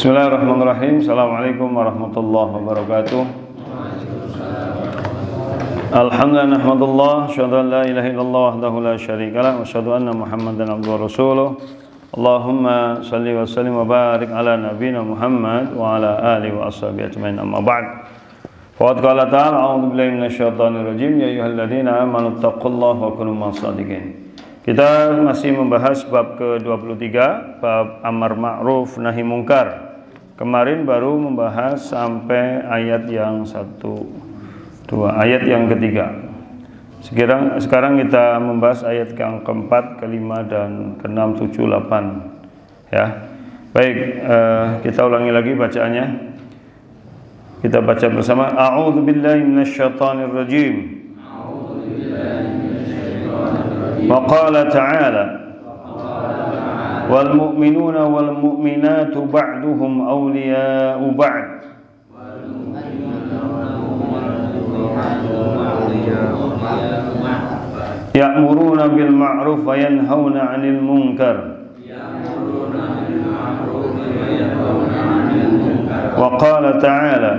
Bismillahirrahmanirrahim. Assalamualaikum warahmatullahi wabarakatuh. Alhamdulillah nahmadullah, asyhadu an la ilaha illallah wahdahu la syarikalah, wa asyhadu anna Muhammadan abduhu wa rasuluh. Allahumma shalli wa sallim wa barik ala nabiyyina Muhammad wa ala alihi wa ashabihi ajmain, amma ba'd. Faqad qala ta'ala a'udzu billahi minasyaitonir rajim, ya ayyuhalladzina amanu taqullaha wa kunu ma'as-shadiqin. Kita masih membahas bab ke-23, bab amar ma'ruf nahi mungkar. Kemarin baru membahas sampai ayat yang 1, 2, ayat yang ketiga. Sekarang kita membahas ayat yang keempat, kelima, dan ke-6, 7, 8. Ya. Baik, kita ulangi lagi bacaannya. Kita baca bersama. A'udzu billahi minasyaitonir rajim. وقال تعالى والمؤمنون والمؤمنات بعضهم أولياء بعض يأمرون بالمعروف وينهون عن المنكر وقال تعالى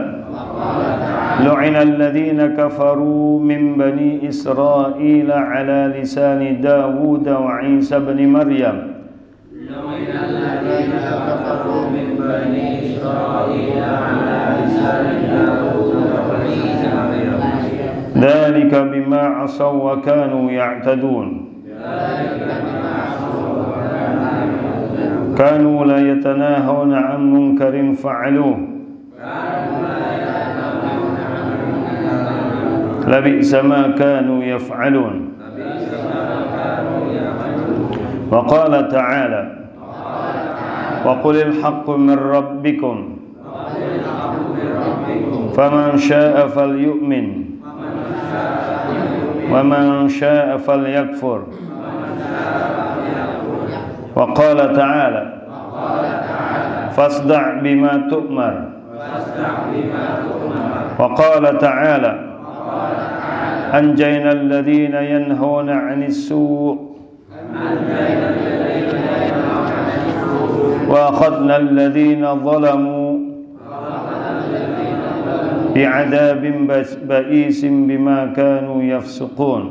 لعن الذين كفروا من بني إسرائيل على لسان داود وعيسى بن مريم لعن الذين كفروا من بني إسرائيل على لسان داود وعيسى بن مريم ذلك بما عصوا وكانوا يعتدون كانوا لا يتناهون عن منكر فعلوه لبئس ما كانوا يفعلون وقال تعالى وقل الحق من ربكم فمن شاء فليؤمن ومن شاء فليكفر وقال تعالى فاصدع بما تؤمر وقال تعالى أنجينا الذين ينهون عن السوء وأخذنا الذين ظلموا بعذاب بئيس بما كانوا يفسقون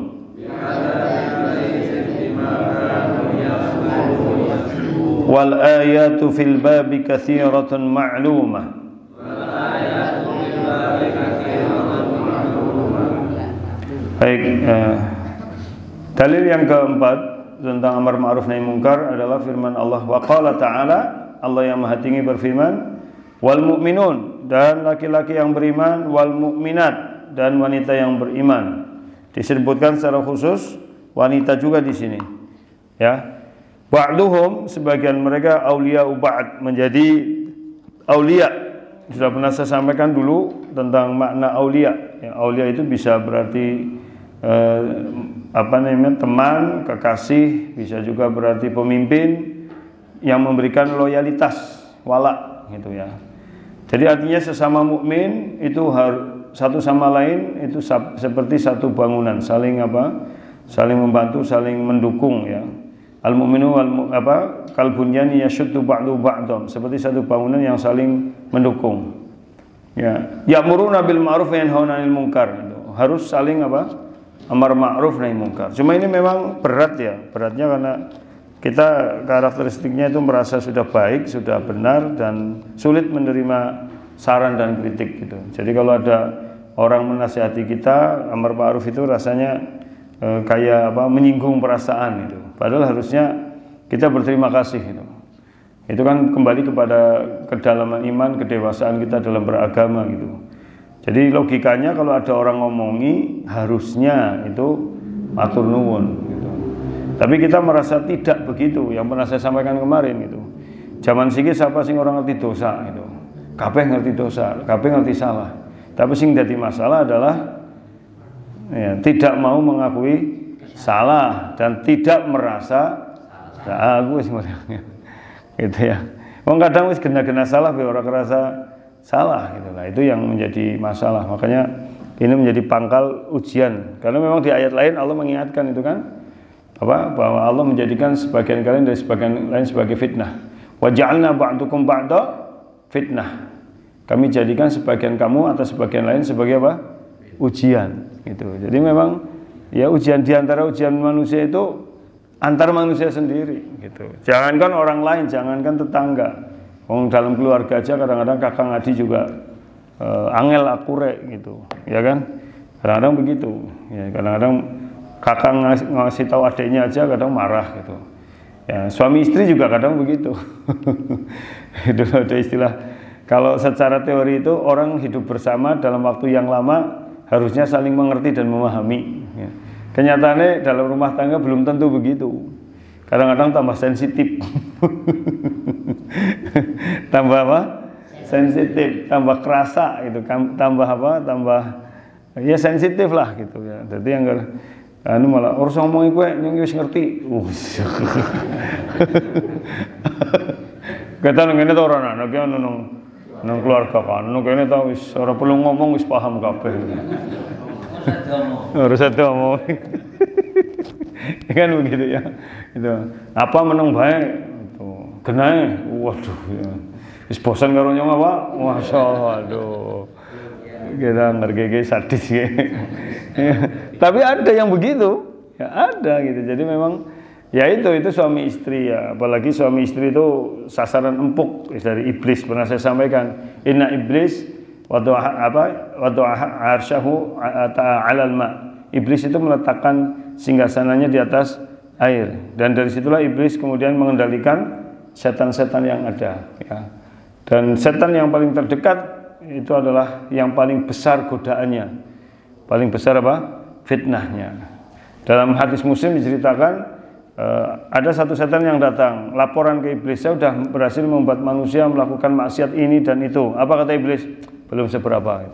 والآيات في الباب كثيرة معلومة Baik, dalil yang keempat tentang amar ma'ruf nahi mungkar adalah firman Allah. Wa qala ta'ala, Allah yang Maha Tinggi berfirman, wal mu'minun, dan laki-laki yang beriman, wal mu'minat, dan wanita yang beriman. Disebutkan secara khusus wanita juga di sini. Ya. Ba'duhum, sebagian mereka auliya ba'd, menjadi aulia. Sudah pernah saya sampaikan dulu tentang makna aulia. Ya, aulia itu bisa berarti teman, kekasih, bisa juga berarti pemimpin yang memberikan loyalitas, wala gitu ya. Jadi artinya sesama mukmin itu satu sama lain itu seperti satu bangunan, saling membantu, saling mendukung ya. Al-mu'minu kal bunyani yashuddu ba'du ba'dhum, seperti satu bangunan yang saling mendukung. Ya, ya'muruna bil ma'ruf wa yanhauna 'anil munkar. Harus saling amar ma'ruf nahi mungkar. Cuma ini memang berat ya. Beratnya karena kita karakteristiknya itu merasa sudah baik, sudah benar, dan sulit menerima saran dan kritik gitu. Jadi kalau ada orang menasihati kita, amar ma'ruf itu rasanya kayak menyinggung perasaan gitu. Padahal harusnya kita berterima kasih gitu. Itu kan kembali kepada kedalaman iman, kedewasaan kita dalam beragama gitu. Jadi logikanya kalau ada orang ngomongi harusnya itu matur nuwun gitu. Tapi kita merasa tidak begitu, yang pernah saya sampaikan kemarin gitu. Zaman siki siapa sing orang ngerti dosa gitu. Kabeh ngerti dosa, kabeh ngerti salah. Tapi sing dadi masalah adalah ya, tidak mau mengakui salah dan tidak merasa aku wis gitu ya. Wong kadang wis gena-gena salah be ora kerasa salah gitu lah, itu yang menjadi masalah. Makanya ini menjadi pangkal ujian, karena memang di ayat lain Allah mengingatkan itu kan bahwa Allah menjadikan sebagian kalian dari sebagian lain sebagai fitnah. Wa ja'alna ba'dukum ba'da fitnah. Kami jadikan sebagian kamu atau sebagian lain sebagai apa? Ujian gitu. Jadi memang ya ujian di antara ujian manusia itu antar manusia sendiri gitu. Jangankan orang lain, jangankan tetangga. Dalam keluarga aja kadang-kadang kakak adik juga angel akure gitu. Ya kan? Kadang-kadang begitu. Ya, kadang-kadang kakak ngasih tahu adiknya aja kadang marah gitu. Ya, suami istri juga kadang begitu. Itu ada istilah. Kalau secara teori itu orang hidup bersama dalam waktu yang lama harusnya saling mengerti dan memahami. Ya. Kenyataannya dalam rumah tangga belum tentu begitu. Kadang-kadang tambah sensitif. Tambah apa? Sensitif, tambah kerasa itu, tambah apa? Tambah ya sensitif lah gitu ya. Jadi yang malah urus ngomong kowe ning wis ngerti. Kata ngene to ora ana ki ana nang keluarga kan, kene tau wis ora perlu ngomong wis paham kabeh. Harus ada ngomong. Kan begitu ya. Itu. Apa meneng bae itu. Genae, waduh ya. Wis bosan karo nyong apa? Masyaallah, aduh. Kita ngergege sadis ya. Tapi ada yang begitu. Ya ada gitu. Jadi memang ya itu suami istri ya, apalagi suami istri itu sasaran empuk dari iblis. Pernah saya sampaikan, inna iblis wada'a arsyahu 'alal ma. Iblis itu meletakkan singgasananya di atas air, dan dari situlah iblis kemudian mengendalikan setan-setan yang ada ya. Dan setan yang paling terdekat itu adalah yang paling besar godaannya, paling besar apa? Fitnahnya. Dalam hadis Muslim diceritakan ada satu setan yang datang laporan ke iblis, saya sudah berhasil membuat manusia melakukan maksiat ini dan itu. Apa kata iblis? Belum seberapa.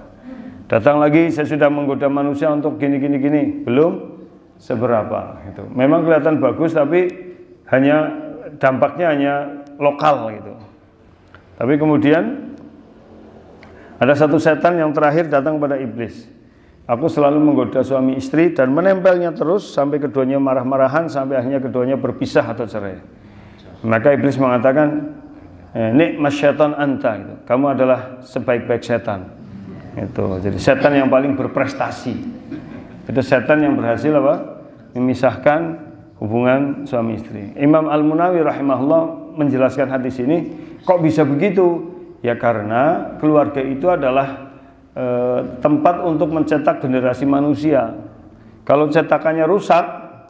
Datang lagi, saya sudah menggoda manusia untuk gini, belum seberapa. Gitu. Memang kelihatan bagus, tapi dampaknya hanya lokal gitu. Tapi kemudian ada satu setan yang terakhir datang pada iblis. Aku selalu menggoda suami istri dan menempelnya terus sampai keduanya marah-marahan, sampai akhirnya keduanya berpisah atau cerai. Maka iblis mengatakan, nikmas syaitan anta, gitu. Kamu adalah sebaik-baik setan. Itu. Jadi setan yang paling berprestasi. Itu setan yang berhasil apa? Memisahkan hubungan suami istri. Imam Al-Munawi rahimahullah menjelaskan hadis ini, kok bisa begitu? Ya karena keluarga itu adalah tempat untuk mencetak generasi manusia. Kalau cetakannya rusak,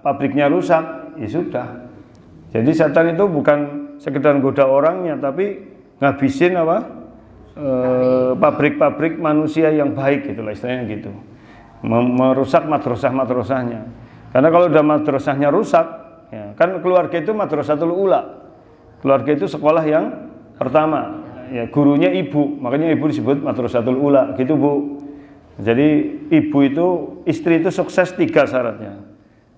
pabriknya rusak, ya sudah. Jadi setan itu bukan sekedar goda orangnya, tapi ngabisin apa? Pabrik-pabrik manusia yang baik, gitulah istilahnya gitu. Merusak madrasah-madrasahnya. Karena kalau udah madrasahnya rusak, ya, kan keluarga itu madrasatul ula. Keluarga itu sekolah yang pertama. Ya, gurunya ibu, makanya ibu disebut madrasatul ula, gitu Bu. Jadi ibu itu, istri itu sukses 3 syaratnya.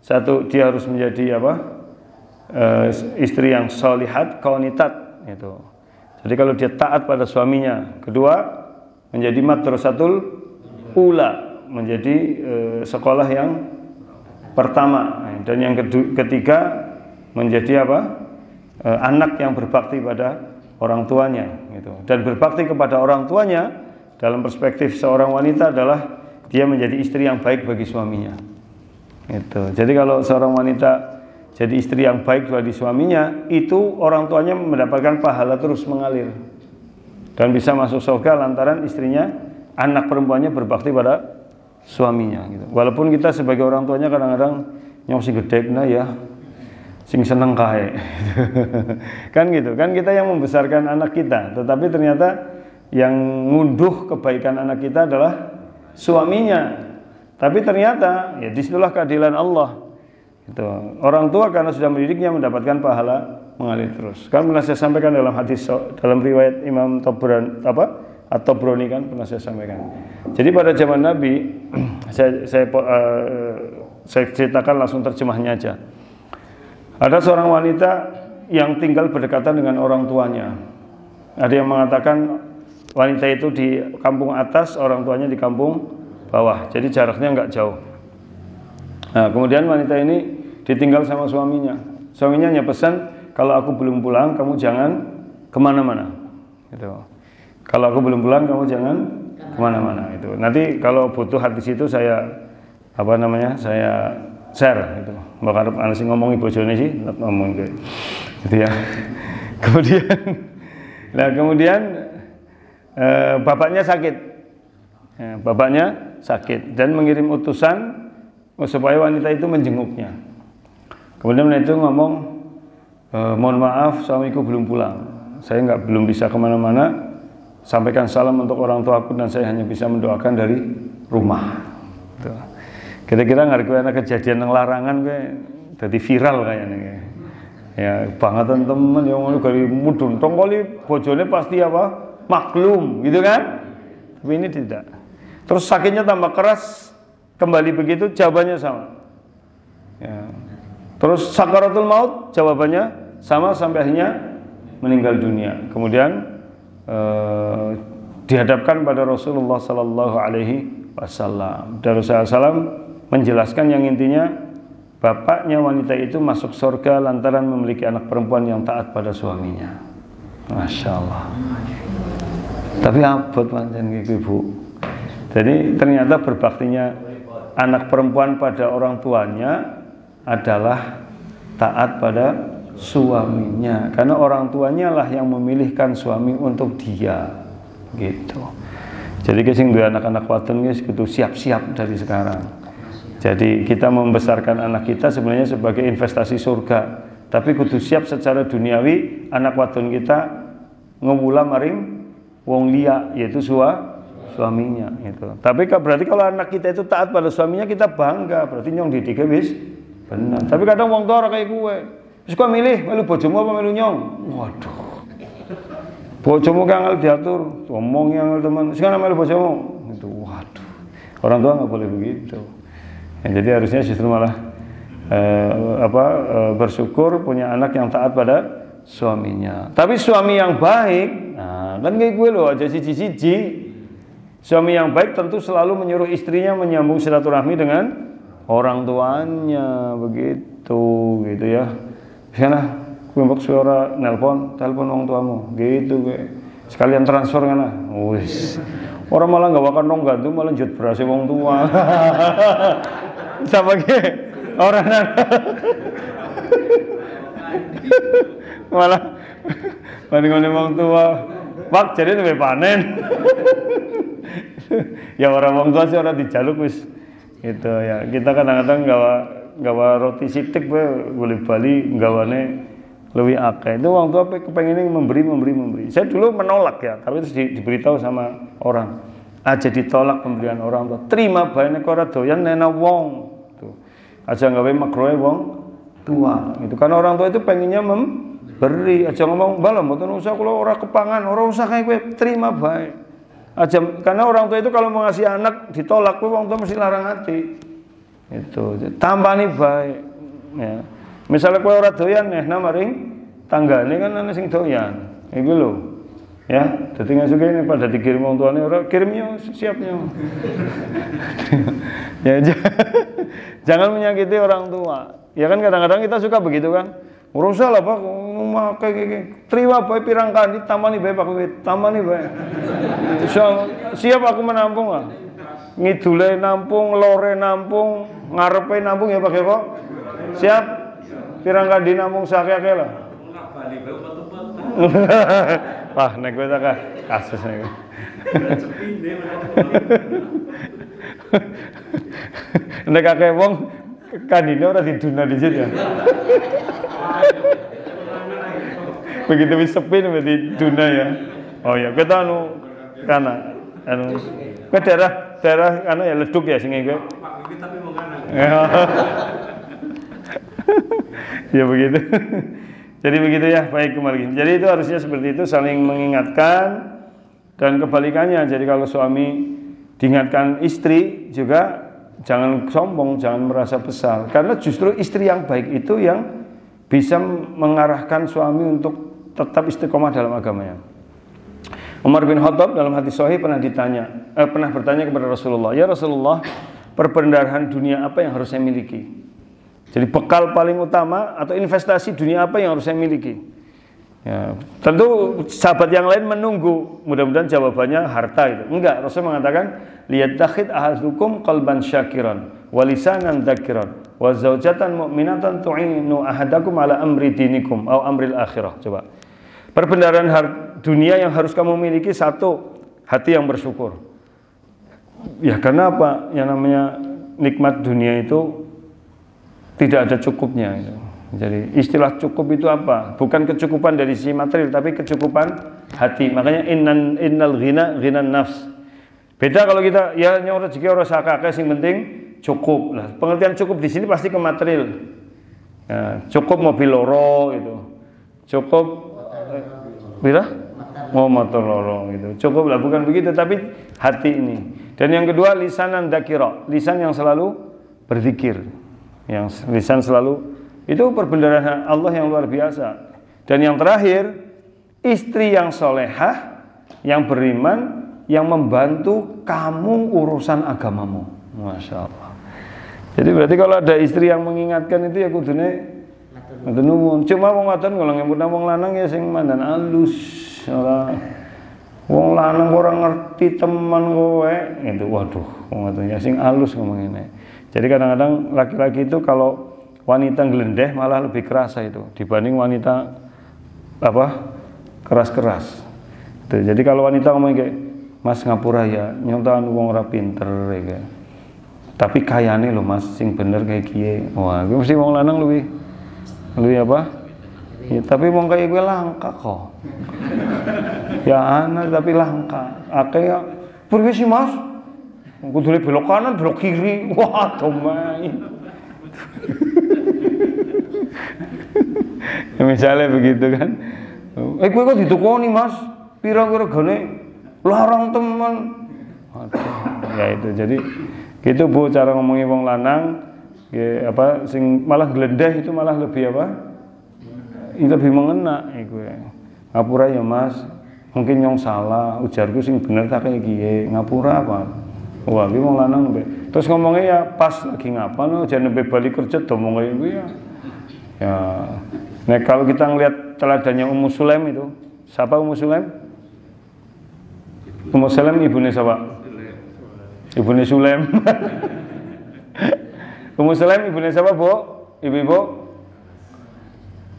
1, dia harus menjadi apa? Istri yang sholihat, qanitat, gitu. Jadi kalau dia taat pada suaminya. 2, menjadi madrasatul ula, menjadi sekolah yang pertama. Dan yang ketiga, menjadi apa? Anak yang berbakti pada orang tuanya gitu. Dan berbakti kepada orang tuanya dalam perspektif seorang wanita adalah dia menjadi istri yang baik bagi suaminya gitu. Jadi kalau seorang wanita jadi istri yang baik bagi suaminya, itu orang tuanya mendapatkan pahala terus mengalir dan bisa masuk surga lantaran istrinya, anak perempuannya berbakti pada suaminya gitu. Walaupun kita sebagai orang tuanya kadang-kadang nyong si gede nah ya sing seneng kae. Kan gitu, kan kita yang membesarkan anak kita, tetapi ternyata yang ngunduh kebaikan anak kita adalah suaminya. Tapi ternyata ya disitulah keadilan Allah. Gitu. Orang tua karena sudah mendidiknya mendapatkan pahala mengalir terus. Kan pernah saya sampaikan dalam hadis, dalam riwayat Imam At-Tabrani kan pernah saya sampaikan. Jadi pada zaman Nabi saya ceritakan langsung terjemahnya aja. Ada seorang wanita yang tinggal berdekatan dengan orang tuanya. Ada yang mengatakan wanita itu di kampung atas, orang tuanya di kampung bawah. Jadi jaraknya enggak jauh. Nah, kemudian wanita ini ditinggal sama suaminya. Suaminya hanya pesan, kalau aku belum pulang, kamu jangan kemana-mana. Gitu. Kalau aku belum pulang, kamu jangan kemana-mana. Itu. Nanti kalau butuh hadis itu saya saya share gitu. Mbak Karep sing ngomongi bojone sih, ngomong gitu ya. Kemudian bapaknya sakit. Ya, bapaknya sakit dan mengirim utusan supaya wanita itu menjenguknya. Kemudian wanita itu ngomong, mohon maaf suamiku belum pulang, saya belum bisa kemana-mana, sampaikan salam untuk orang tuaku dan saya hanya bisa mendoakan dari rumah. Gitu. Kira-kira ngarep kejadian yang larangan jadi viral kayaknya. Ya banget teman yang ngono gari mudun tongkoli bojone pasti maklum gitu kan. Tapi ini tidak. Terus sakitnya tambah keras, kembali begitu jawabannya sama. Ya. Terus sakaratul maut jawabannya sama sampai akhirnya meninggal dunia. Kemudian dihadapkan pada Rasulullah Sallallahu Alaihi Wasallam. Dan Rasulullah SAW menjelaskan yang intinya bapaknya wanita itu masuk surga lantaran memiliki anak perempuan yang taat pada suaminya. Masya Allah. Tapi abot pancen gitu Bu. Jadi ternyata berbaktinya anak perempuan pada orang tuanya adalah taat pada suaminya. Karena orang tuanya lah yang memilihkan suami untuk dia. Gitu. Jadi sing duwe anak-anak wadon guys kudu siap-siap dari sekarang. Jadi kita membesarkan anak kita sebenarnya sebagai investasi surga. Tapi kudu siap secara duniawi anak wadon kita ngewula maring wong liya yaitu suaminya gitu. Tapi berarti kalau anak kita itu taat pada suaminya kita bangga, berarti nyong didike wis bener. Tapi kadang wong tua kayak gue. Wis kok milih melu bojomu apa melu nyong? Waduh. Bojomu kangel diatur, ngomong yang teman. Sekarang melu bojomu. Itu waduh. Orang tua enggak boleh begitu. Ya, jadi harusnya justru malah bersyukur punya anak yang taat pada suaminya. Tapi suami yang baik, nah kan kayak gue loh aja siji-siji. Suami yang baik tentu selalu menyuruh istrinya menyambung silaturahmi dengan orang tuanya, begitu gitu ya. Sana, gue mbok suara telepon orang tuamu, gitu gue. Sekalian transfer kan lah. Wis. Orang malah nggak bakal nong gantung malah jut berasnya wong tua. Sama ke orang malah ngomong wong tua. Pak jadi lebih panen. Ya orang wong tua sih orang dijaluk wis gitu ya. Kita kadang-kadang gawa roti sitik boleh bali gawane lebih akeh. Itu wong tua kepengen memberi. Saya dulu menolak ya, tapi terus diberitahu sama orang. Aja ditolak pemberian orang tua. Terima bae nek ora doyan nena wong. Tuh. Aja gawe makroe wong tua. Itu karena orang tua itu pengennya memberi. Aja ngomong, "Bala mboten usah kula ora kepangan, ora usah kae kowe, terima bae." Aja karena orang tua itu kalau mau ngasih anak ditolak, wong tua mesti larang hati. Itu tambani baik. Ya. Misalnya kowe ora doyan maring tanggane kan ana sing doyan. Iku lho. Ya, dadi ngasuke ini pada dikirim wong tuane ora kirimnya siapnya. Ya jangan menyakiti orang tua. Ya kan kadang-kadang kita suka begitu kan. Ora usah lah Pak, kayak terima bae pirang kali tamani bae Pak kowe, tamani bae. Siap aku menampung lah. Ngidule nampung, lore nampung, ngarepe nampung ya Pak kok. Siap. Pirang kali nampung sakake lah. Wah, nek kowe tak kasus nek. Nek akeh wong kandine ora diduna dhisik ya. Begitu wis sepi berarti duna ya. Oh ya, kita kana ke daerah anu ya leduk ya sing kowe. Tapi mau kana. Ya begitu. Jadi begitu ya, baik kembali. Jadi itu harusnya seperti itu, saling mengingatkan dan kebalikannya. Jadi kalau suami diingatkan istri juga jangan sombong, jangan merasa besar. Karena justru istri yang baik itu yang bisa mengarahkan suami untuk tetap istiqomah dalam agamanya. Umar bin Khattab dalam hadis sahih pernah bertanya kepada Rasulullah, "Ya Rasulullah, perbendaharaan dunia apa yang harus saya miliki?" Jadi bekal paling utama atau investasi dunia apa yang harus saya miliki? Ya, tentu sahabat yang lain menunggu, mudah-mudahan jawabannya harta itu. Enggak, Rasul mengatakan liyattakhid ahadukum qalban syakiran wa lisanan dzakiran wa zaujatan mu'minatan tu'inu ahadakum ala amri dinikum au amril akhirah. Coba. Perbendaharaan dunia yang harus kamu miliki, satu, hati yang bersyukur. Ya karena apa? Yang namanya nikmat dunia itu tidak ada cukupnya itu. Jadi istilah cukup itu apa? Bukan kecukupan dari sisi material, tapi kecukupan hati. Makanya innal ghinan nafs. Beda kalau kita ya nyor rezeki ora sakake, sing penting cukup. Lah, pengertian cukup di sini pasti ke material. Ya, cukup mobil loro itu. Cukup bila? Motor loro gitu. Cukup lah, bukan begitu, tapi hati ini. Dan yang kedua lisanan dzakira, lisan yang selalu berzikir. Yang lisan selalu itu perbendaharaan Allah yang luar biasa. Dan yang terakhir, istri yang solehah, yang beriman, yang membantu kamu urusan agamamu. Masya Allah. Jadi berarti kalau ada istri yang mengingatkan itu ya kudune nuwun. Cuma wong wadon kalau ngempurna wong lanang ya sing mandan alus. Ora wong lanang ora ngerti teman kowe. Itu waduh, wong wadon ya sing alus ngomong ngene. Jadi kadang-kadang laki-laki itu kalau wanita gelendeh malah lebih kerasa itu dibanding wanita apa keras-keras. Jadi kalau wanita ngomong kayak Mas ngapura ya nyontohan wong ora pinter ya. Tapi kayane lho Mas sing bener kayak kiye. Wah, gue mesti wong lanang lebih apa? Ya, tapi wong kayak gue langka kok. Ya anak tapi langka. Akeh ya pergi sih Mas. Kudu belok kanan, belok kiri. Wah, domai. Misalnya begitu kan, gue kok ditukoni Mas, pira-pira gane larang teman. Ya itu jadi gitu Bu cara ngomongin wong lanang, ya, apa sing malah glendeh itu malah lebih apa? Lebih mengena iku ya. Ngapura ya Mas, mungkin yang salah, ujarku sing bener tak kayak kiye, ngapura apa? Wah, iki wong lanang mbek. Terus ngomongnya ya pas lagi ngapa no, jangan sampai balik kerja ngomong kayak gue ya. Ya. Nah, kalau kita ngelihat teladannya Ummu Sulaim itu, siapa Ummu Sulaim? Ummu Sulaim ibunya siapa? Ibunya Sulaim. Ummu Sulaim ibunya siapa, Bu? Ibu-ibu?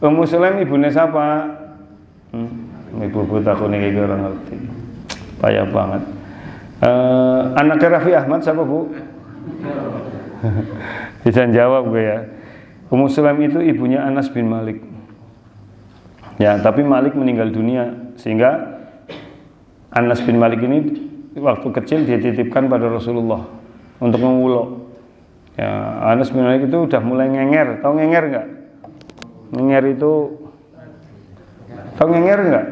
Ummu Sulaim ibunya siapa? Ibu-ibu takut nih kayak orang ngerti. Payah banget. Anaknya Raffi Ahmad siapa, Bu? Bisa jawab gue ya. Ummu Sulaim itu ibunya Anas bin Malik. Ya, tapi Malik meninggal dunia sehingga Anas bin Malik ini waktu kecil dititipkan pada Rasulullah untuk mengulo. Ya, Anas bin Malik itu udah mulai ngenger. Tahu ngenger enggak? Ngenger itu tahu ngenger enggak?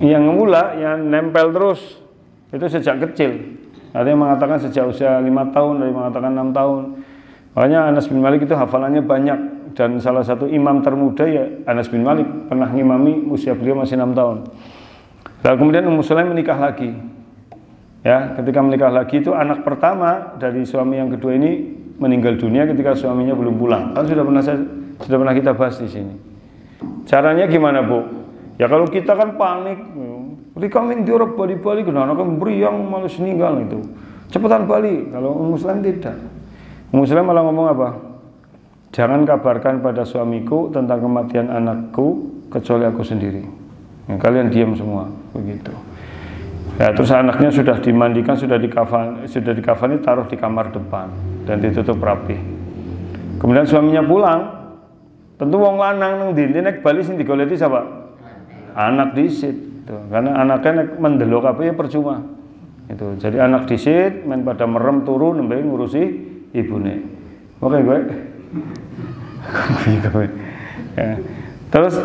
Yang ngemula, yang nempel terus. Itu sejak kecil. Ada yang mengatakan sejak usia 5 tahun, ada yang mengatakan 6 tahun. Makanya Anas bin Malik itu hafalannya banyak. Dan salah satu imam termuda ya Anas bin Malik. Pernah ngimami usia beliau masih 6 tahun. Lalu kemudian Ummu Sulaim menikah lagi. Ya, ketika menikah lagi itu anak pertama dari suami yang kedua ini meninggal dunia ketika suaminya belum pulang. Kan sudah pernah kita bahas di sini. Caranya gimana, Bu? Ya kalau kita kan panik, rikamin diorok balik-balik, kenapa kan beriang malas ninggal itu. Cepetan balik. Kalau Ummu Sulaim tidak. Ummu Sulaim malah ngomong apa? Jangan kabarkan pada suamiku tentang kematian anakku kecuali aku sendiri. Ya, kalian diam semua, begitu. Ya, terus anaknya sudah dimandikan, sudah dikafani, taruh di kamar depan dan ditutup rapi. Kemudian suaminya pulang. Tentu wong lanang nang ndi nek bali sing digoleti sapa? Anak disit. Karena anaknya nek mendelok apa ya percuma. Itu. Jadi anak disit main pada merem turu nembe ngurusi ibune. Oke gue. Ya. Terus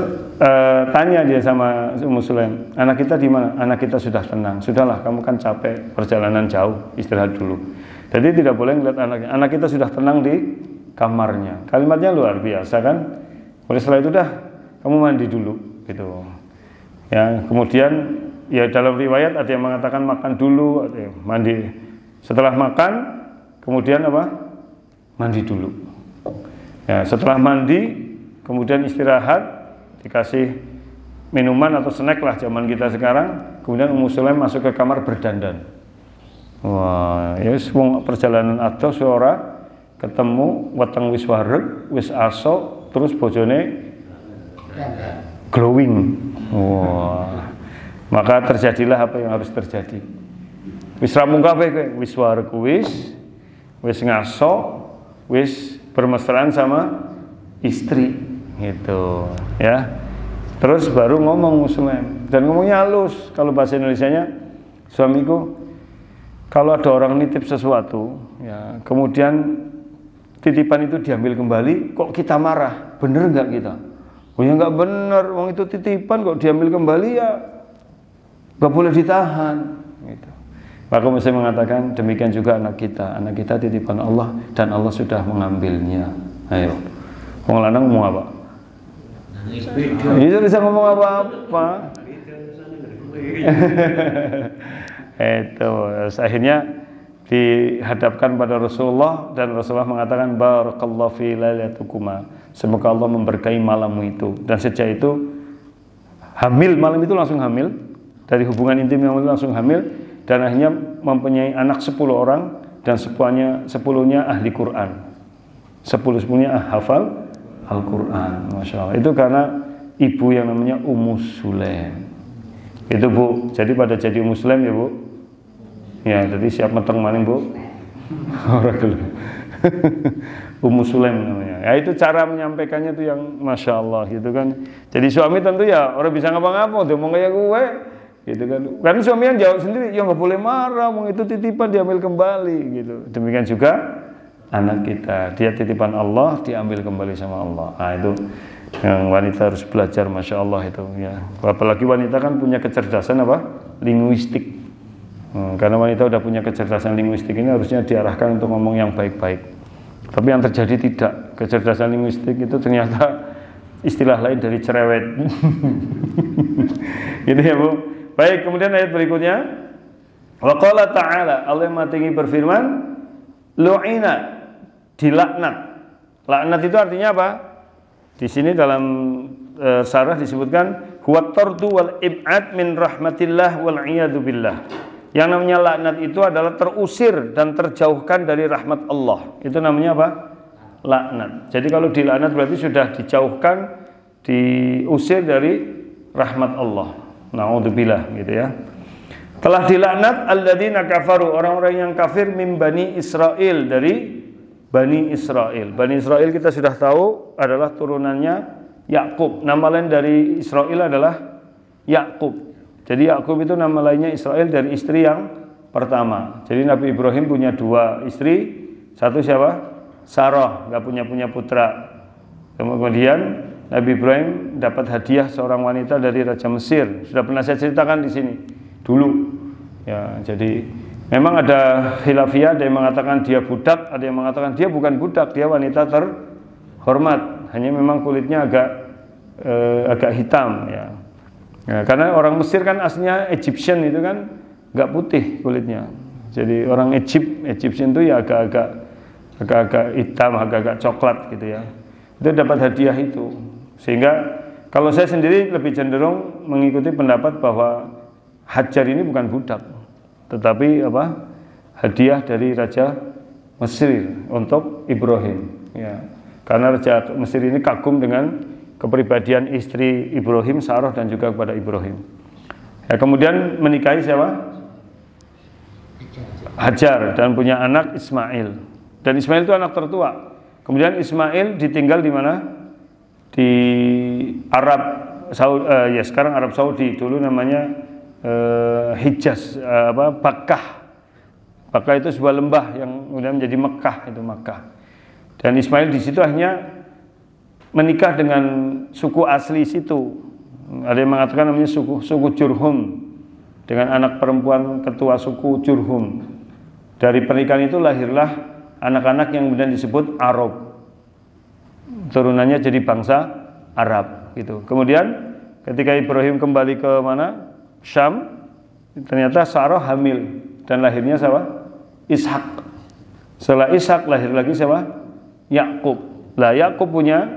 tanya dia sama Ummu Sulaim, anak kita di mana? Anak kita sudah tenang. Sudahlah, kamu kan capek perjalanan jauh, istirahat dulu. Jadi tidak boleh ngeliat anaknya. Anak kita sudah tenang di kamarnya. Kalimatnya luar biasa kan? Oleh setelah itu dah kamu mandi dulu, gitu. Ya, kemudian ya dalam riwayat ada yang mengatakan makan dulu, ada yang mandi. Setelah makan, kemudian apa? Mandi dulu. Ya, setelah mandi, kemudian istirahat, dikasih minuman atau snack lah zaman kita sekarang. Kemudian Ummu Sulaim masuk ke kamar berdandan. Wah, ya wong perjalanan adoh suara ketemu weteng wis wareg, wis aso, terus bojone glowing. Wah. Maka terjadilah apa yang harus terjadi. Wis rampung kabeh kowe, wis wareg wis ngaso, wis bermesraan sama istri gitu, ya. Terus baru ngomong Muslim dan ngomongnya halus. Kalau bahasa Indonesianya, suamiku kalau ada orang nitip sesuatu, ya, kemudian titipan itu diambil kembali, kok kita marah? Bener nggak kita? Oh ya nggak bener, wong itu titipan kok diambil kembali ya nggak boleh ditahan. Gitu. Maka Muslim mengatakan demikian juga anak kita titipan Allah dan Allah sudah mengambilnya. Ayo, wong lanang ngomong apa? Itu bisa ngomong apa-apa. Itu akhirnya dihadapkan pada Rasulullah dan Rasulullah mengatakan barakallahu fi lailatukuma, semoga Allah memberkahi malammu itu. Dan sejak itu hamil, malam itu langsung hamil, dari hubungan intim yang langsung hamil, dan akhirnya mempunyai anak 10 orang dan 10-nya ahli Quran, 10-10-nya hafal Al-Quran. Masya Allah. Itu karena ibu yang namanya Ummu Sulaim. Itu Bu, jadi pada jadi Ummu Sulaim ya Bu. Ya, jadi siap meteng maning Bu. Orang dulu. Ummu Sulaim namanya. Ya itu cara menyampaikannya tuh yang Masya Allah gitu kan. Jadi suami tentu ya orang bisa ngapa-ngapa, udah mau kayak gue gitu kan. Kan suami yang jawab sendiri, ya nggak boleh marah, mau itu titipan diambil kembali gitu. Demikian juga anak kita, dia titipan Allah, diambil kembali sama Allah. Nah itu yang wanita harus belajar, Masya Allah itu ya. Apalagi wanita kan punya kecerdasan apa? Linguistik. Karena wanita udah punya kecerdasan linguistik ini harusnya diarahkan untuk ngomong yang baik-baik. Tapi yang terjadi tidak. Kecerdasan linguistik itu ternyata istilah lain dari cerewet. Gitu ya Bu. Baik, kemudian ayat berikutnya. Wa qala ta'ala, Allah yang maha berfirman, lu'ina, dilaknat. Laknat itu artinya apa? Di sini dalam syarah disebutkan huwa tardu wal ib'ad min rahmatillah wal iyadu billah. Yang namanya laknat itu adalah terusir dan terjauhkan dari rahmat Allah. Itu namanya apa? Laknat. Jadi kalau dilaknat berarti sudah dijauhkan, diusir dari rahmat Allah. Na'udzubillah gitu ya. Telah dilaknat alladzina kafaru, orang-orang yang kafir min Bani Israel, dari Bani Israel. Bani Israel kita sudah tahu adalah turunannya Yakub. Nama lain dari Israel adalah Yakub. Jadi Yakub itu nama lainnya Israel dari istri yang pertama. Jadi Nabi Ibrahim punya 2 istri, satu siapa? Sarah, nggak punya putra. Kemudian Nabi Ibrahim dapat hadiah seorang wanita dari Raja Mesir. Sudah pernah saya ceritakan di sini dulu. Ya, jadi memang ada khilafiyah, ada yang mengatakan dia budak, ada yang mengatakan dia bukan budak, dia wanita terhormat. Hanya memang kulitnya agak hitam ya. Ya, karena orang Mesir kan aslinya Egyptian itu kan nggak putih kulitnya. Jadi orang Egyptian itu ya agak hitam, agak coklat gitu ya. Itu dapat hadiah itu. Sehingga kalau saya sendiri lebih cenderung mengikuti pendapat bahwa Hajar ini bukan budak, tetapi apa? Hadiah dari Raja Mesir untuk Ibrahim ya. Karena Raja Mesir ini kagum dengan kepribadian istri Ibrahim, Sarah, dan juga kepada Ibrahim. Ya, kemudian menikahi siapa? Hajar, dan punya anak Ismail. Dan Ismail itu anak tertua. Kemudian Ismail ditinggal di mana? Di Arab Saudi, ya sekarang Arab Saudi, dulu namanya Hijaz, Bakkah. Bakkah itu sebuah lembah yang kemudian menjadi Mekah, itu Makkah. Dan Ismail di situ akhirnya menikah dengan suku asli situ. Ada yang mengatakan namanya suku Jurhum, dengan anak perempuan ketua suku Jurhum. Dari pernikahan itu lahirlah anak-anak yang kemudian disebut Arab. Turunannya jadi bangsa Arab gitu. Kemudian ketika Ibrahim kembali ke mana? Syam, ternyata Sarah hamil dan lahirnya siapa? Ishak. Setelah Ishak lahir lagi siapa? Yakub. Lah Yakub punya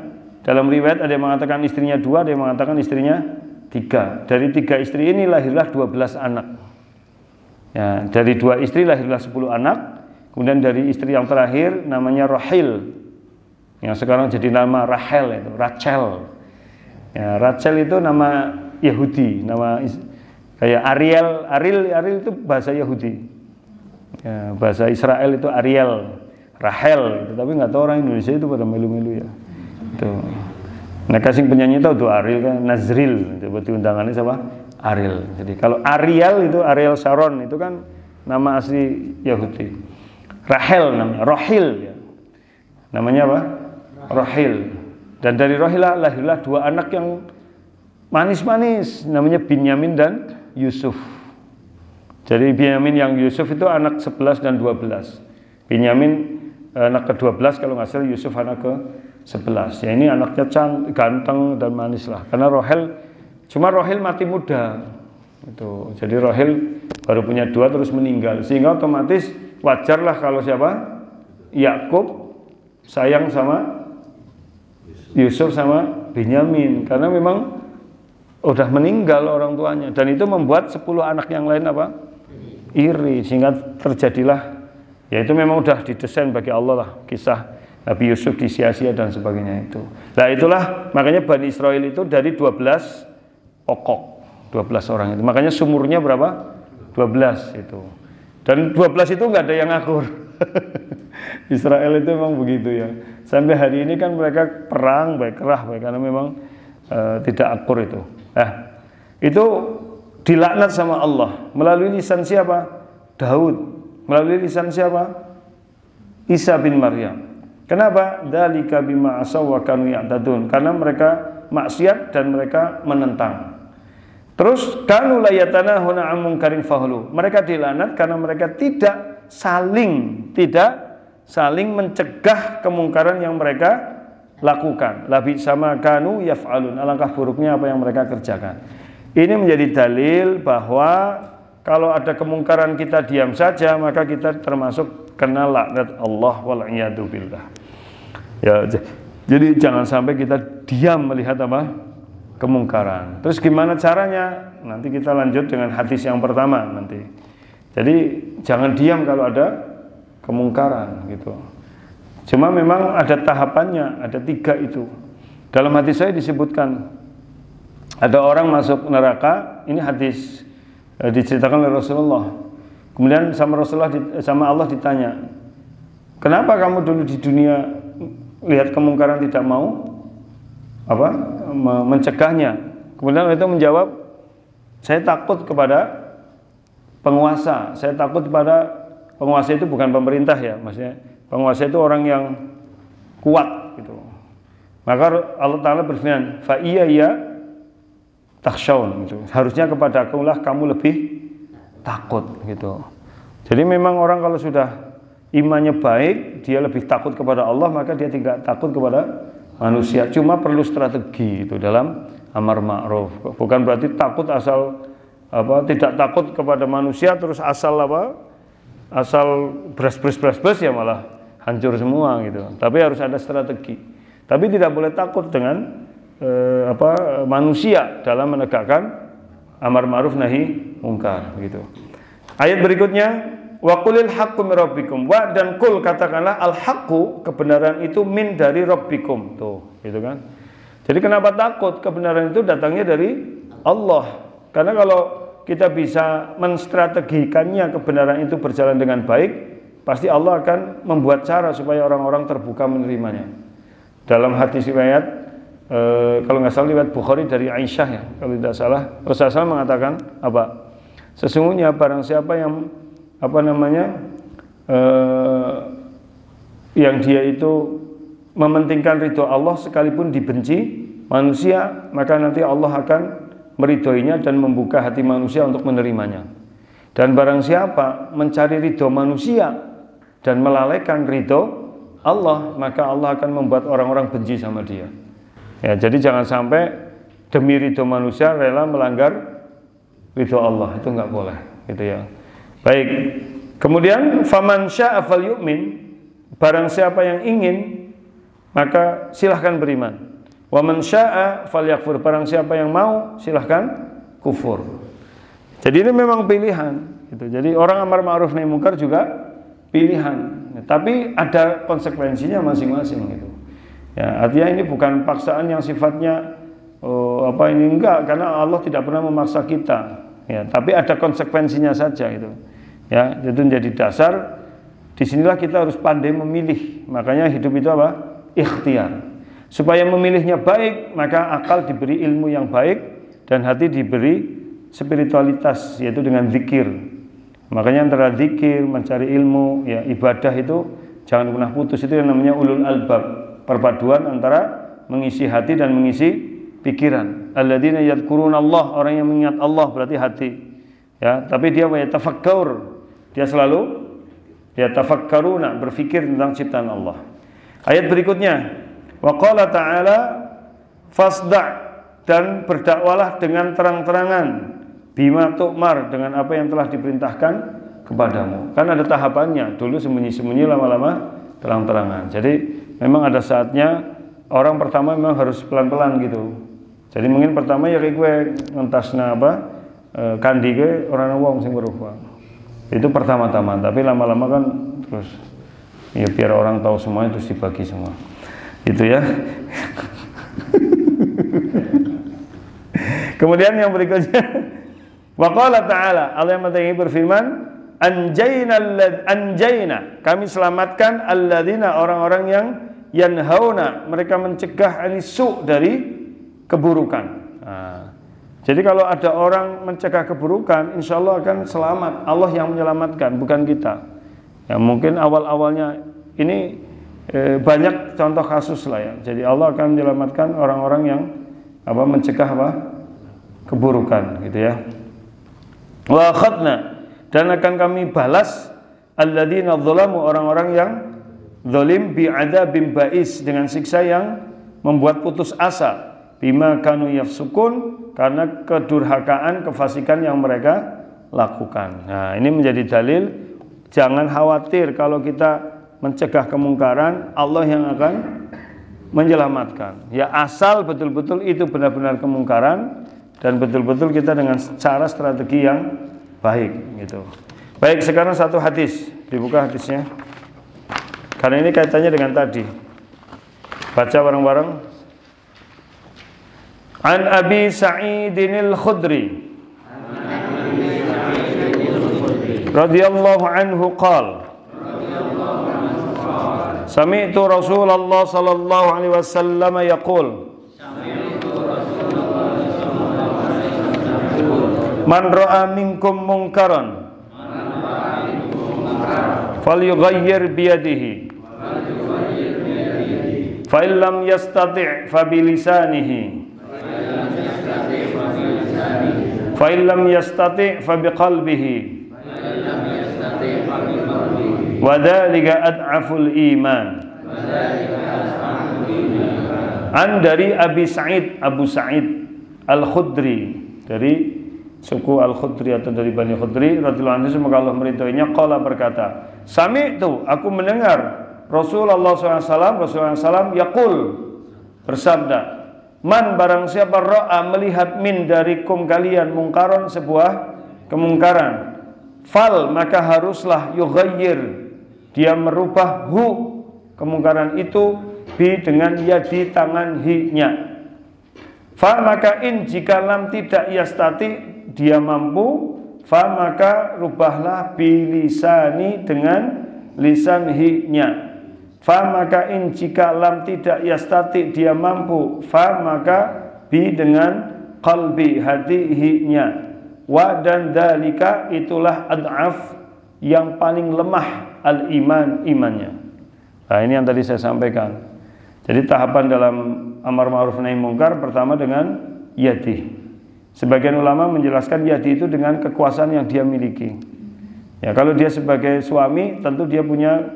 Dalam riwayat ada yang mengatakan istrinya 2, ada yang mengatakan istrinya 3. Dari 3 istri ini lahirlah 12 anak. Ya, dari 2 istri lahirlah 10 anak. Kemudian dari istri yang terakhir namanya Rahil, yang sekarang jadi nama Rahel, itu Rachel. Ya, Rachel itu nama Yahudi, nama kayak Ariel itu bahasa Yahudi. Ya, bahasa Israel itu Ariel, Rahel gitu. Tapi nggak tahu orang Indonesia itu pada melu-melu ya. Tuh. Nah, kasih penyanyi tahu tuh Ariel kan Nazril, coba undangannya siapa? Ariel. Jadi kalau Ariel itu Ariel Sharon itu kan nama asli Yahudi. Rahel namanya, Rahil ya. Namanya apa? Rahil. Dan dari Rahil lahirlah 2 anak yang manis-manis, namanya Binyamin dan Yusuf. Jadi Binyamin yang Yusuf itu anak 11 dan 12. Binyamin anak ke-12 kalau nggak salah, Yusuf anak ke-11. Ya ini anaknya ganteng dan manis lah. Karena Rahil mati muda. Itu. Jadi Rahil baru punya 2 terus meninggal. Sehingga otomatis wajarlah kalau siapa? Yakub sayang sama Yusuf sama Binyamin, karena memang udah meninggal orang tuanya, dan itu membuat 10 anak yang lain apa? Iri, sehingga terjadilah, ya itu memang udah didesain bagi Allah lah, kisah Nabi Yusuf disia-sia dan sebagainya itu. Nah itulah makanya Bani Israel itu dari 12 pokok, 12 orang itu. Makanya sumurnya berapa? 12 itu. Dan 12 itu nggak ada yang akur. Israel itu memang begitu ya. Sampai hari ini kan mereka perang baik kerah baik, karena memang tidak akur itu. Nah, itu dilaknat sama Allah melalui lisan siapa? Daud. Melalui lisan siapa? Isa bin Maryam. Kenapa? Dzalika bima asaw wa kanu ya'tadun. Karena mereka maksiat dan mereka menentang. Terus kanu la yatanahuna 'an munkarin fahlu. Mereka dilaknat karena mereka tidak saling mencegah kemungkaran yang mereka lakukan. Labi sama kanu yaf'alun. Alangkah buruknya apa yang mereka kerjakan. Ini menjadi dalil bahwa kalau ada kemungkaran kita diam saja, maka kita termasuk kena laknat Allah wal'iyadu billah. Ya, jadi jangan sampai kita diam melihat apa? Kemungkaran. Terus gimana caranya? Nanti kita lanjut dengan hadis yang pertama nanti. Jadi jangan diam kalau ada kemungkaran gitu. Cuma memang ada tahapannya, ada 3 itu. Dalam hadis saya disebutkan ada orang masuk neraka, ini hadis diceritakan oleh Rasulullah. Kemudian sama Allah ditanya, kenapa kamu dulu di dunia lihat kemungkaran tidak mau mencegahnya? Kemudian itu menjawab, saya takut kepada penguasa. Saya takut kepada penguasa, itu bukan pemerintah ya, maksudnya penguasa itu orang yang kuat gitu. Maka Allah Ta'ala berfirman, fa iya takhshaun gitu. Harusnya kepada aku lah kamu lebih takut gitu. Jadi memang orang kalau sudah imannya baik, dia lebih takut kepada Allah, maka dia tidak takut kepada manusia. Cuma perlu strategi itu dalam amar ma'ruf. Bukan berarti takut asal tidak takut kepada manusia terus asal beras ya malah hancur semua gitu. Tapi harus ada strategi. Tapi tidak boleh takut dengan manusia dalam menegakkan amar ma'ruf nahi mungkar gitu. Ayat berikutnya, wa qulil haqqu min rabbikum. Wa dan kul, katakanlah al haqqu, kebenaran itu min dari rabbikum. Tuh, gitu kan. Jadi kenapa takut? Kebenaran itu datangnya dari Allah. Karena kalau kita bisa menstrategikannya kebenaran itu berjalan dengan baik, pasti Allah akan membuat cara supaya orang-orang terbuka menerimanya. Dalam hadis riwayat kalau nggak salah riwayat Bukhari dari Aisyah ya, kalau tidak salah, Rasulullah SAW mengatakan apa? Sesungguhnya barang siapa yang yang dia itu mementingkan ridho Allah sekalipun dibenci manusia, maka nanti Allah akan meridhoinya dan membuka hati manusia untuk menerimanya. Dan barang siapa mencari ridho manusia dan melalaikan ridho Allah, maka Allah akan membuat orang-orang benci sama dia. Ya, jadi jangan sampai demi ridho manusia rela melanggar ridho Allah, itu nggak boleh, gitu ya. Baik. Kemudian faman syaa'a falyu'min, barang siapa yang ingin maka silahkan beriman. Wa man syaa'a falyakfur. Barang siapa yang mau silahkan kufur. Jadi ini memang pilihan gitu. Jadi orang amar ma'ruf nahi munkar juga pilihan. Tapi ada konsekuensinya masing-masing gitu. Ya, artinya ini bukan paksaan yang sifatnya ini enggak, karena Allah tidak pernah memaksa kita. Ya, tapi ada konsekuensinya saja gitu. Ya, itu menjadi dasar. Disinilah kita harus pandai memilih. Makanya hidup itu apa? Ikhtiar. Supaya memilihnya baik, maka akal diberi ilmu yang baik dan hati diberi spiritualitas, yaitu dengan zikir. Makanya antara zikir, mencari ilmu, ya ibadah itu jangan pernah putus. Itu yang namanya ulul albab, perpaduan antara mengisi hati dan mengisi pikiran. Alladzina yadhkurunallah, orang yang mengingat Allah berarti hati. Ya, tapi dia yatafakkur, dia selalu yatafakkaruna, berfikir tentang ciptaan Allah. Ayat berikutnya, wa qala ta'ala fasda', dan berdakwalah dengan terang-terangan, bima tu'mar, dengan apa yang telah diperintahkan kepadamu. Kan ada tahapannya, dulu sembunyi-sembunyi, lama-lama terang-terangan. Jadi memang ada saatnya orang pertama memang harus pelan-pelan gitu. Jadi mungkin pertama ya kayak gue ngentasna kandi ke orang wong sing berubah. Itu pertama-tama, tapi lama-lama kan terus ya biar orang tahu semuanya terus dibagi semua. Itu ya. Kemudian yang berikutnya, wa qala ta'ala, Allah yang berfirman, anjayna, kami selamatkan alladzina, orang-orang yang yanhauna, mereka mencegah anisu, dari keburukan. Nah, jadi kalau ada orang mencegah keburukan, insya Allah akan selamat. Allah yang menyelamatkan, bukan kita. Ya mungkin awal-awalnya ini banyak contoh kasus lah ya. Jadi Allah akan menyelamatkan orang-orang yang mencegah keburukan gitu ya. Wa akhadna, dan akan kami balas alladzina dzalamu, orang-orang yang zalim, bi'adzabim ba'is, dengan siksa yang membuat putus asa, bima kanu yafsukun, karena kedurhakaan, kefasikan yang mereka lakukan. Nah, ini menjadi dalil jangan khawatir kalau kita mencegah kemungkaran, Allah yang akan menyelamatkan. Ya asal betul-betul itu benar-benar kemungkaran dan betul-betul kita dengan cara strategi yang baik gitu. Baik, sekarang satu hadis, dibuka hadisnya. Karena ini kaitannya dengan tadi. Baca bareng-bareng. An Abi Sa'idin al-Khudri radhiyallahu anhu qala, sami'tu Rasulullah sallallahu alaihi wasallam yaqul, man ra'a minkum munkaran falyughayyir biyadihi, fa illam yastati' fa bilisanihi, fa illam yastati' fa biqalbihi, wa dzalika ad'aful iman. An dari Abi Sa'id, Abu Sa'id Al-Khudri, dari suku Al-Khudri atau dari Bani Khudri radhiyallahu anhu, semoga Allah meridhoinya, qala berkata, sami'tu, aku mendengar Rasulullah SAW yaqul, bersabda, man barang siapa ra'a, melihat, min darikum kalian, mungkaron, sebuah kemungkaran, fal maka haruslah yughayyir, dia merubah kemungkaran itu, bi dengan yadi, tangan, hi-nya. Fa maka in jika lam tidak yastati, dia mampu, fa maka rubahlah bilisani, dengan lisan, hi-nya. Fa maka in jika lam tidak yastati, dia mampu, fa maka bi dengan qalbi, hati, hi-nya. Wa dan dalika, itulah ad'af, yang paling lemah, al-iman, imannya. Nah ini yang tadi saya sampaikan. Jadi tahapan dalam amar ma'ruf nahi munkar, pertama dengan yadi. Sebagian ulama menjelaskan yadi itu dengan kekuasaan yang dia miliki. Ya kalau dia sebagai suami, tentu dia punya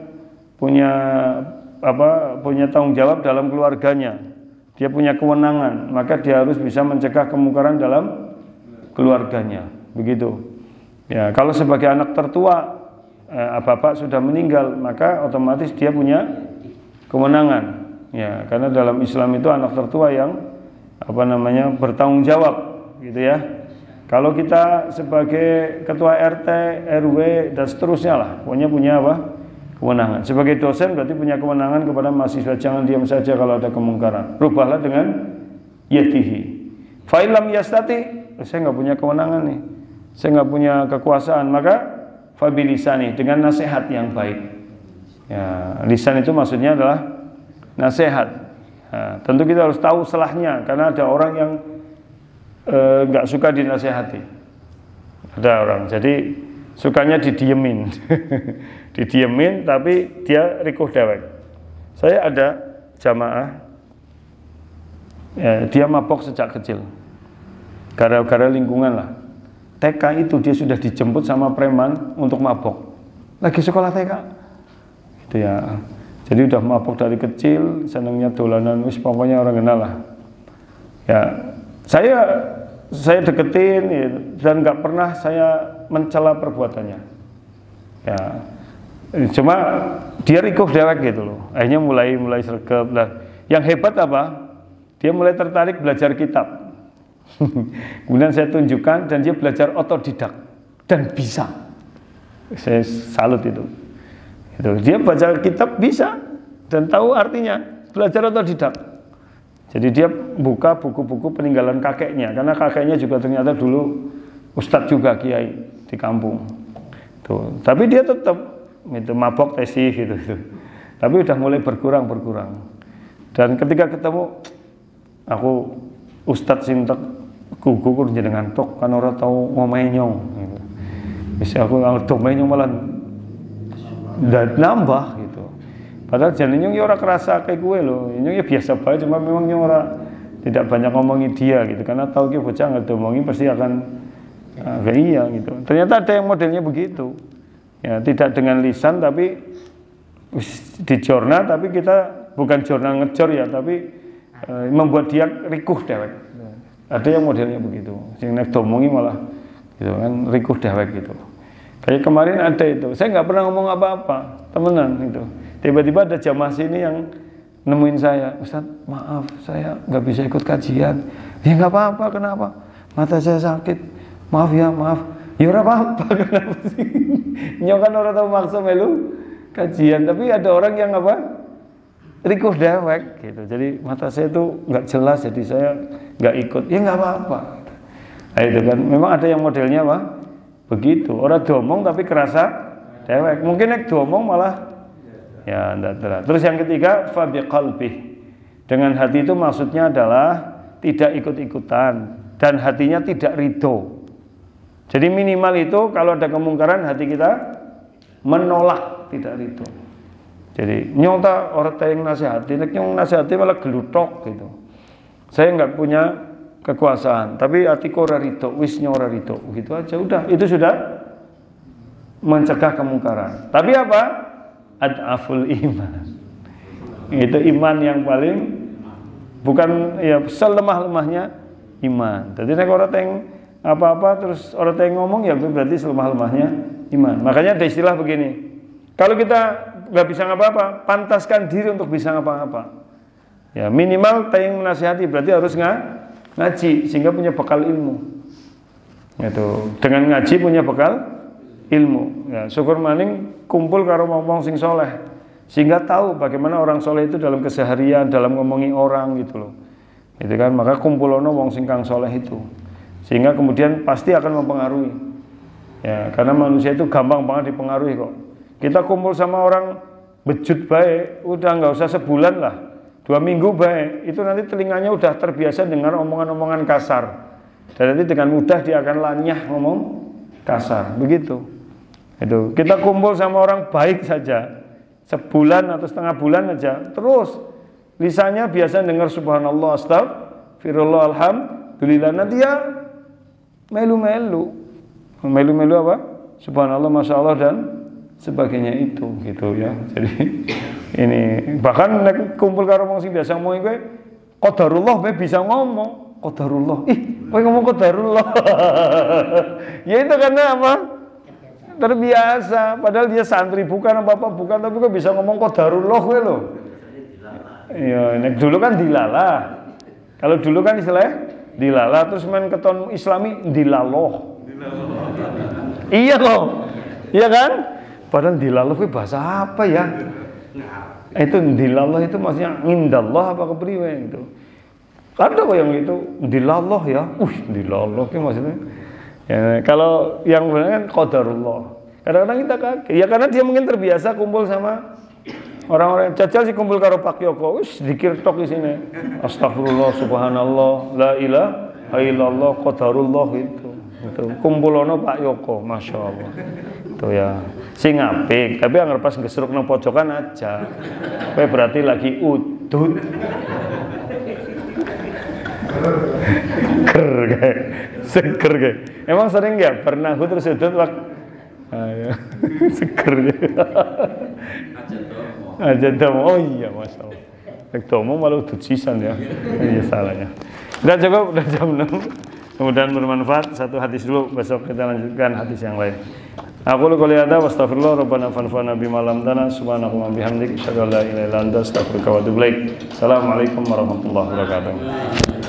tanggung jawab dalam keluarganya. Dia punya kewenangan, maka dia harus bisa mencegah kemungkaran dalam keluarganya. Begitu. Ya, kalau sebagai anak tertua, bapak sudah meninggal, maka otomatis dia punya kewenangan. Ya, karena dalam Islam itu anak tertua yang bertanggung jawab, gitu ya. Kalau kita sebagai ketua RT, RW dan seterusnya lah, pokoknya punya kewenangan. Sebagai dosen berarti punya kewenangan kepada mahasiswa, jangan diam saja kalau ada kemungkaran. Rubahlah dengan yadihi. Fa illam yastati, saya nggak punya kewenangan nih, saya nggak punya kekuasaan, maka fabilisani, dengan nasihat yang baik. Ya, lisan itu maksudnya adalah nasihat. Nah, tentu kita harus tahu selahnya, karena ada orang yang nggak suka dinasehati. Ada orang, jadi sukanya didiemin, didiemin, tapi dia rikuh dewek. Saya ada jamaah, ya, dia mabok sejak kecil, gara-gara lingkungan lah. TK itu dia sudah dijemput sama preman untuk mabok, lagi sekolah TK, gitu ya. Jadi udah mabok dari kecil, senangnya dolanan, wis pokoknya orang kenal lah. Ya, saya deketin ya, dan nggak pernah saya mencela perbuatannya. Ya, cuma dia rikuh dewek gitu loh. Akhirnya mulai sergap lah. Yang hebat apa? Dia mulai tertarik belajar kitab. Kemudian saya tunjukkan dan dia belajar otodidak dan bisa. Saya salut itu. Dia baca kitab bisa dan tahu artinya, belajar otodidak. Jadi dia buka buku-buku peninggalan kakeknya, karena kakeknya juga ternyata dulu ustadz juga, kiai di kampung. Tuh. Tapi dia tetap itu mabok tesih gitu. Tapi udah mulai berkurang. Dan ketika ketemu, aku ustadz sintek gugur jenengan tok kan ora tau ngomenyong gitu. Wis aku ngomenyong malah nambah gitu. Padahal jeneng ya ora kerasa kayak gue loh. Nyong ya biasa bae, cuma memang nyong ora tidak banyak ngomongin dia gitu, karena tahu dia bocah nggak ngomongin pasti akan kayak iya gitu. Ternyata ada yang modelnya begitu. Ya, tidak dengan lisan tapi di jurnal, tapi kita bukan jurnal ngejor ya, tapi membuat dia rikuh dewek. Ada yang modelnya begitu. Sing nek domongi malah gitu kan rikuh dewek gitu. Kayak kemarin ada itu, saya nggak pernah ngomong apa-apa, temenan gitu. Tiba-tiba ada jamaah sini yang nemuin saya, Ustaz, maaf, saya nggak bisa ikut kajian. Ya nggak apa-apa, kenapa? Mata saya sakit. Maaf ya, maaf. Ya ora apa-apa, kenapa sih? Nyok kan orang tahu maksa melu kajian, tapi ada orang yang rikuh dewek gitu. Jadi mata saya itu nggak jelas, jadi saya nggak ikut. Ya nggak apa-apa. Nah, itu kan, memang ada yang modelnya begitu. Orang domong tapi kerasa dewek. Mungkin nek domong malah ya enggak. Terus yang ketiga, fa biqalbi. Dengan hati itu maksudnya adalah tidak ikut-ikutan dan hatinya tidak ridho. Jadi minimal itu kalau ada kemungkaran hati kita menolak, tidak ridho. Jadi nyata orang yang nasihati, nek nyong nasihati malah gelutok gitu. Saya enggak punya kekuasaan, tapi hatiku ora ridho, wisnya ora ridho, gitu aja udah. Itu sudah mencegah kemungkaran. Tapi apa? Ad'aful iman. Itu iman yang paling bukan ya selemah-lemahnya iman. Jadi nek orang yang apa-apa terus orang yang ngomong ya berarti selemah-lemahnya iman. Makanya ada istilah begini. Kalau kita nggak bisa ngapa-apa, pantaskan diri untuk bisa ngapa-ngapa. Ya minimal yang menasihati berarti harus ngaji sehingga punya bekal ilmu. Itu dengan ngaji punya bekal ilmu. Ya, syukur maning kumpul karo wong sing soleh sehingga tahu bagaimana orang soleh itu dalam keseharian, dalam ngomongi orang gitu loh. Itu kan, maka kumpulono wong sing kang soleh itu sehingga kemudian pasti akan mempengaruhi. Ya, karena manusia itu gampang banget dipengaruhi kok. Kita kumpul sama orang bejut baik, udah nggak usah sebulan lah, 2 minggu baik, itu nanti telinganya udah terbiasa dengar omongan-omongan kasar. Dan nanti dengan mudah dia akan lanyah ngomong kasar, begitu. Itu kita kumpul sama orang baik saja, sebulan atau setengah bulan aja, terus lisannya biasa dengar subhanallah, astagfirullah, alhamdulillah, nanti ya melu-melu apa? Subhanallah, masya Allah dan sebagainya itu, gitu ya. Jadi ini bahkan nek kumpul karo wong sing biasa ngomong kowe qadarullah kowe bisa ngomong qadarullah. Kowe ngomong qadarullah. Ya itu karena apa? Terbiasa, padahal dia santri bukan apa-apa bukan, tapi kok bisa ngomong qadarullah kowe lho. Ya, nek dulu kan dilala. Kalau dulu kan istilahnya dilala, terus main keton Islami dilaloh. Iya loh. Iya kan? Padahal dilaloh itu bahasa apa ya? Itu dilaloh itu maksudnya indallah apa kepriwe itu. Ada kok yang itu dilaloh ya. Dilaloh itu maksudnya. Ya, kalau yang benar kan qadarullah. Kadang-kadang kita kaget. Ya karena dia mungkin terbiasa kumpul sama orang-orang Jajal sih kumpul karo Pak Yoko. Dikir tok isine. Astagfirullah, subhanallah, la ilaha illallah, qadarullah itu. Kumpulono Pak Yoko, masya Allah. Itu ya. Sing apik, tapi anggere pas gesruk nang pojokan aja. Kowe berarti lagi udut. Seger kayak. Emang sering ya pernah terus udut waktu seger. Aja domo. Oh iya, masya Allah. Nek domo malah udut sisan ya. Iya salahnya. Udah cukup, udah jam 6. Kemudian bermanfaat. Satu hadis dulu, besok kita lanjutkan hadis yang lain. Aku qouli hadza wa astaghfirullah rabbana fanfa'na bima 'allamtana subhanakallahumma bihamdika asyhadu an la ilaha illa anta astaghfiruka wa atubu ilaik. Assalamualaikum warahmatullahi wabarakatuh.